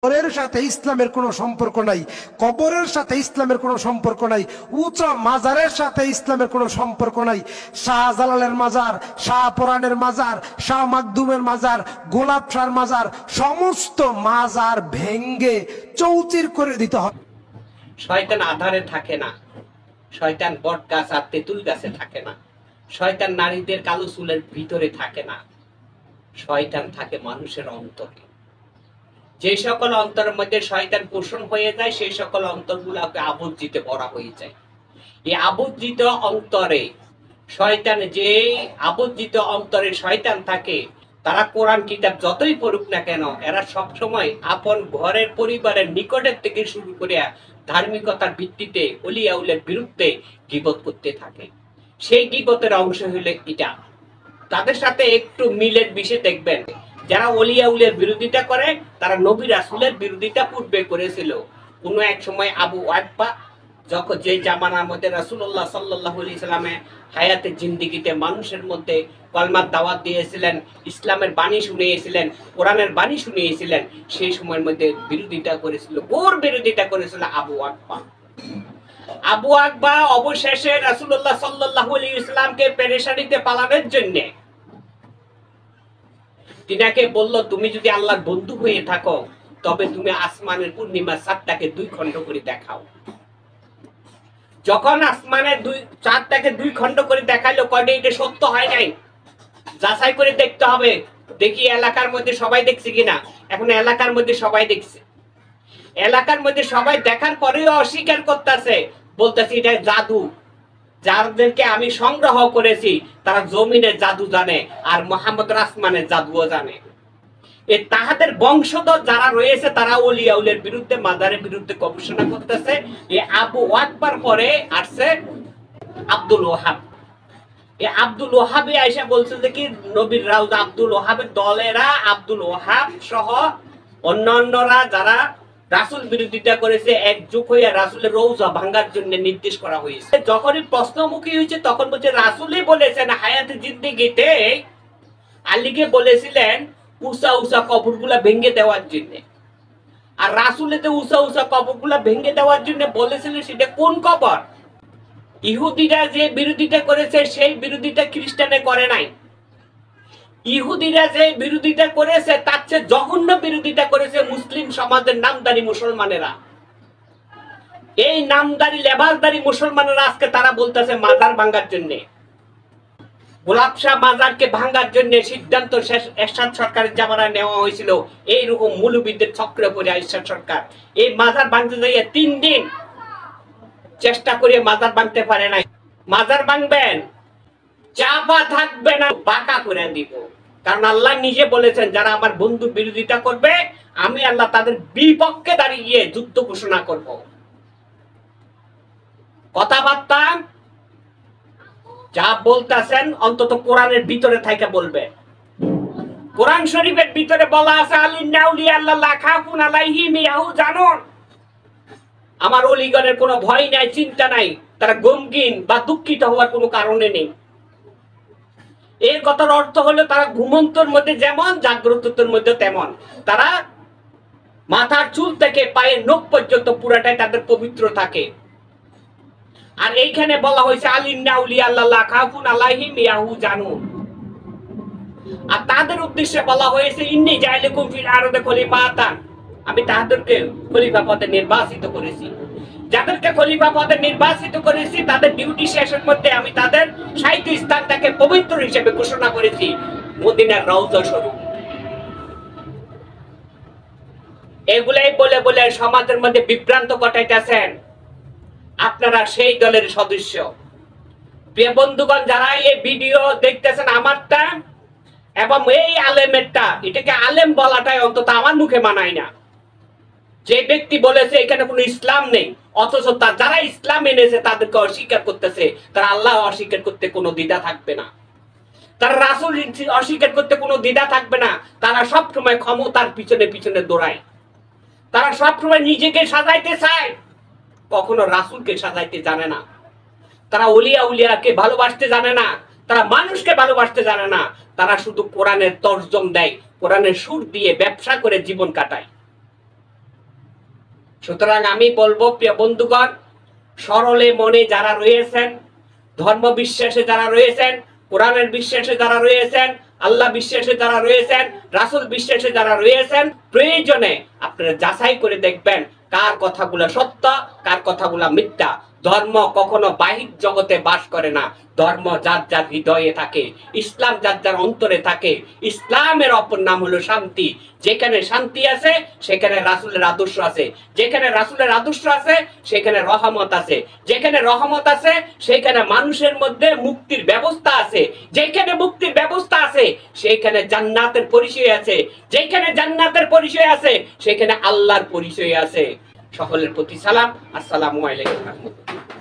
কবরের সাথে ইসলামের কোনো সম্পর্ক নাই, কবরের সাথে ইসলামের কোনো সম্পর্ক নাই, উঁচা মাজারের সাথে ইসলামের কোনো সম্পর্ক নাই। শাহজালালের মাজার, শাহপরানের মাজার, শাহ মাকদুমের মাজার, গোলাপ শাহর মাজার, সমস্ত মাজার ভেঙ্গে চৌচির করে দিতে হবে। শয়তান আধারে থাকে না, শয়তান বট গাছ আর তেঁতুল গাছে থাকে না, শয়তান নারীদের কালো চুলের ভিতরে থাকে না, শয়তান থাকে মানুষের অন্তরে। যে সকল অন্তরের মধ্যে শয়তান পোষণ হয়ে যায় সেই সকল অন্তরগুলোকে আবর্জিত করা হয়ে যায়। এই আবর্জিত অন্তরে শয়তান, যে আবর্জিত অন্তরে শয়তান থাকে, তারা কোরআন কিতাব যতই পড়ুক না কেন, এরা সবসময় আপন ঘরের পরিবারের নিকটের থেকে শুরু করে ধার্মিকতার ভিত্তিতে ওলিয়া উলের বিরুদ্ধে গীবত করতে থাকে। সেই গীবতের অংশ হলো এটা। তাদের সাথে একটু মিলের বিষয় দেখবেন, যারা ওলিয়া উলের বিরোধিতা করে তারা নবী রাসূলের বিরোধিতা পূর্বে করেছিল। কোন এক সময় আবু ওয়াক্বা, যখন যে জামানার মধ্যে রাসূলুল্লাহ সাল্লাল্লাহু আলাইহি সাল্লামে হায়াতে জিন্দেগিতে মানুষের মধ্যে কলমার দাওয়াত দিয়েছিলেন, ইসলামের বাণী শুনিয়েছিলেন, কোরআনের বাণী শুনিয়েছিলেন, সেই সময়ের মধ্যে বিরোধিতা করেছিল। ঘোর বিরোধিতা করেছিল আবু ওয়াক্বা। আবু ওয়াক্বা অবশেষে রাসূলুল্লাহ সাল্লাল্লাহু আলাইহি সাল্লামকে পেরেশানিতে পালানোর জন্য তিনাকে বলল, তুমি যদি আল্লাহর বন্ধু হয়ে থাকো তবে তুমি আসমানের পূর্ণিমা চাঁদটাকে 2 খণ্ড করে দেখাও। যখন আসমানের চাঁদটাকে 2 খণ্ড করে দেখাইলো, কয়টা এটা সত্য হয় নাই, যাচাই করে দেখতে হবে, দেখি এলাকার মধ্যে সবাই দেখছে কিনা। এখন এলাকার মধ্যে সবাই দেখছে, এলাকার মধ্যে সবাই দেখার পরেও অস্বীকার করতেছে, বলতেছে এটা জাদু। যাদেরকে আমি সংগ্রহ করেছি তারা জমিনের জাদু জানে আর মুহাম্মদ আসমানের জাদুও জানে। তাহাদের বংশধর যারা রয়েছে তারা ওলিয়া উলের বিরুদ্ধে, মাজারের বিরুদ্ধে গবেষণা করতেছে। এই আবু ওয়াক্বার পরে আসছে আব্দুল ওয়াহাব। এই আব্দুল ওয়াহাবে আয়েশা বলছে যে কি, নবীর রাউজা আব্দুল ওয়াহাবের দলেরা আব্দুল ওয়াহাব সহ অন্যান্যরা যারা রাসূল বিরোধিতা করেছে, একযোগ হয়ে রাসূলের রওজা ভাঙার জন্য নির্দেশ করা হয়েছে। যখনই প্রশ্নমুখী হয়েছে তখন বলছে রাসূলই বলেছেন হায়াতে জিন্দেগিতে আলীকে বলেছিলেন উঁচা উঁচা কবরগুলা ভেঙে দেওয়ার জন্য। আর রাসূলেতে উঁচা উঁচা কবরগুলা ভেঙে দেওয়ার জন্য বলেছিলেন, সেটা কোন কবর? ইহুদিরা যে বিরোধিতা করেছে সেই বিরোধিতা খ্রিস্টানে করে নাই। ইহুদিরা যে বিরোধিতা করেছে তার চেয়ে জঘন্য বিরোধিতা করেছে মুসলিম সমাজের নামদারি মুসলমানেরা। এই নামদারি লেবাসদারি মুসলমানেরা আজকে তারা বলতেছে মাজার ভাঙার জন্য, গোলাপ শাহ মাজারকে ভাঙার জন্য সিদ্ধান্ত এরশাদ সরকারের জামানায় নেওয়া হয়েছিল। এইরকম মৌলবীদের চক্রে পড়ে এরশাদ সরকার এই মাজার ভাঙতে যাইয়া 3 দিন চেষ্টা করে মাজার ভাঙতে পারে নাই। মাজার ভাঙবেন, চাপা থাকবে না, বাঁকা করে দিব। কারণ আল্লাহ নিজে বলেছেন, যারা আমার বন্ধু বিরোধিতা করবে আমি আল্লাহ তাদের বিপক্ষে দাঁড়িয়ে যুদ্ধ ঘোষণা করব। কথাবার্তা যা বলতেছেন অন্তত কোরআনের ভিতরে থেকে বলবে। কোরআন শরীফের ভিতরে বলা আছে, আলিন্না আউলিয়া আল্লাহ লা খাফুন আলাইহিম ইয়াহজানুন, আমার ওলিগণের কোনো ভয় নাই, চিন্তা নাই, তারা গমগিন বা দুঃখিত হওয়ার কোনো কারণে নেই। এর কথার অর্থ হলো তারা ঘুমন্তর মধ্যে যেমন জাগ্রতর মধ্যে তেমন। তারা মাথার চুল থেকে পায়ের নখ পর্যন্ত পুরাটাই তাদের পবিত্র থাকে। আর এইখানে বলা হয়েছে আলিন্না আউলিয়া আল্লাহ লা খাফুন আলাইহিম ইয়াহজানুন, আর তাদের উদ্দেশ্যে বলা হয়েছে ইন্নী জাইলুকুম ফিল আরদি খলিফাতান, আমি তাদেরকে খলিফা পদে নির্বাচিত করেছি। যাদেরকে খলিফা পদে নির্বাচিত করেছি তাদের ডিউটি শেষের মধ্যে আমি তাদের সাহিত্য স্থানটাকে পবিত্র হিসেবে ঘোষণা করেছি মদিনার রওজা শরীফ। এগুলাই বলে বলে সমাজের মধ্যে বিভ্রান্ত ঘটাইতেছেন। আপনারা সেই দলের সদস্য। প্রিয় বন্ধুগণ, যারা এই ভিডিও দেখতেছেন আমারটা এবং এই আলেমেরটা, এটাকে আলেম বলাটাই অন্তত আমার মুখে মানায় না। যে ব্যক্তি বলেছে এখানে কোনো ইসলাম নেই, অথচ যারা ইসলাম এনেছে তাদেরকে অস্বীকার করতেছে, তারা আল্লাহ অস্বীকার করতে কোনো দ্বিধা থাকবে না, তারা রাসূল অস্বীকার করতে কোনো দ্বিধা থাকবে না। তারা সবসময় ক্ষমতার পিছনে পিছনে দৌড়ায়, তারা সবসময় নিজেকে সাজাইতে চায়, কখনো রাসূলকে সাজাইতে জানে না। তারা ওলিয়া উলিয়াকে ভালোবাসতে জানে না, তারা মানুষকে ভালোবাসতে জানে না। তারা শুধু কোরআনের তর্জম দেয়, কোরআনের সুর দিয়ে ব্যবসা করে জীবন কাটায়। সুতরাং আমি বলবো প্রিয় বন্ধুগণ, সরলে মনে যারা রয়েছেন, ধর্ম বিশ্বাসে যারা রয়েছেন, কোরআনের বিশ্বাসে যারা রয়েছেন, আল্লাহ বিশ্বাসে যারা রয়েছেন, রাসূল বিশ্বাসে যারা রয়েছেন, প্রয়োজনে আপনারা যাচাই করে দেখবেন কার কথাগুলো সত্য, কার কথাগুলো মিথ্যা। ধর্ম কখনো বাহির জগতে বাস করে না, ধর্ম যার যার হৃদয়ে থাকে, ইসলাম যার যার অন্তরে থাকে। ইসলামের অপর নাম হলো শান্তি। যেখানে শান্তি আছে সেখানে রাসূলের আদর্শ আছে, যেখানে রাসূলের আদর্শ আছে সেখানে রহমত আছে, যেখানে রহমত আছে সেখানে মানুষের মধ্যে মুক্তির ব্যবস্থা আছে, যেখানে মুক্তির ব্যবস্থা আছে সেখানে জান্নাতের পরিচয় আছে, যেখানে জান্নাতের পরিচয় আছে সেখানে আল্লাহর পরিচয় আছে। সকলের প্রতি সালাম, আসসালামু আলাইকুম।